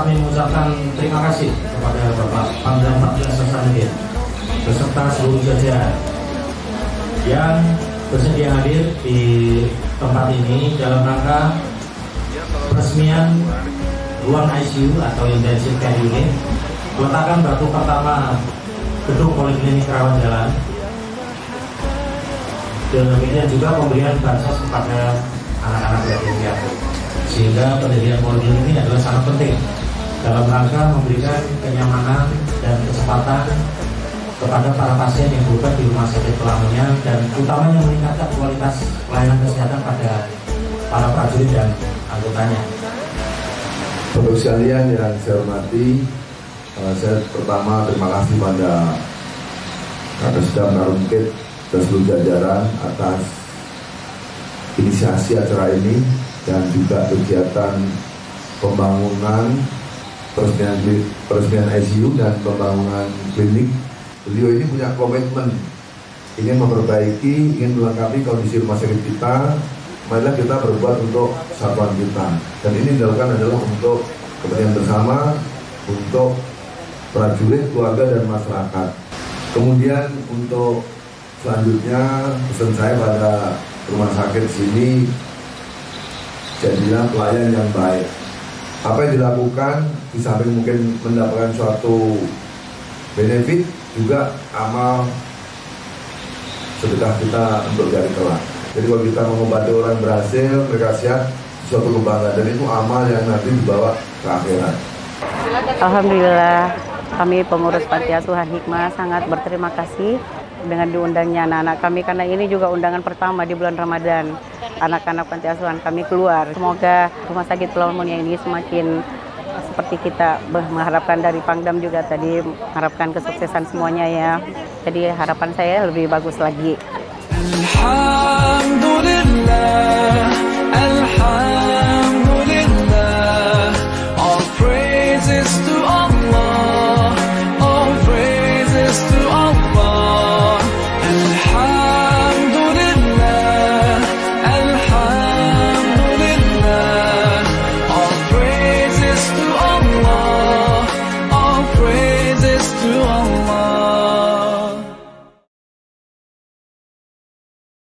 kami mengucapkan terima kasih kepada Bapak Pangdam 14 Hasanuddin beserta seluruh jajaran yang bersedia hadir di tempat ini dalam rangka peresmian ruang ICU atau Intensive Care Unit, peletakan batu pertama gedung Poliklinik Rawan Jalan, demikian juga pemberian bansos kepada anak-anak yatim piatu. Sehingga pendirian Poliklinik ini adalah sangat penting dalam rangka memberikan kenyamanan dan kecepatan kepada para pasien yang berobat di rumah sakit Lamongan dan utamanya meningkatkan kualitas pelayanan kesehatan pada para prajurit dan anggotanya. Bapak sekalian yang saya hormati, saya pertama terima kasih pada Kadesdam Narumkit dan seluruh jajaran atas inisiasi acara ini dan juga kegiatan pembangunan peresmian ICU dan pembangunan klinik. Beliau ini punya komitmen ingin memperbaiki, ingin melengkapi kondisi rumah sakit kita. Marilah kita berbuat untuk satuan kita. Dan ini dilakukan adalah untuk kepentingan bersama, untuk prajurit, keluarga, dan masyarakat. Kemudian untuk selanjutnya pesan saya pada rumah sakit sini, jadilah pelayan yang baik. Apa yang dilakukan di samping mungkin mendapatkan suatu benefit, juga amal sedekah kita untuk jari kelak. Jadi kalau kita mengobati orang berhasil, mereka sehat, suatu kebanggaan, dan itu amal yang nanti dibawa ke akhirat. Alhamdulillah, kami pengurus Panti Asuhan Hikmah sangat berterima kasih dengan diundangnya anak-anak kami, karena ini juga undangan pertama di bulan Ramadan. Anak-anak Panti Asuhan kami keluar. Semoga Rumah Sakit Pulau Lamongan ini semakin seperti kita mengharapkan dari Pangdam juga tadi, mengharapkan kesuksesan semuanya ya. Jadi harapan saya lebih bagus lagi.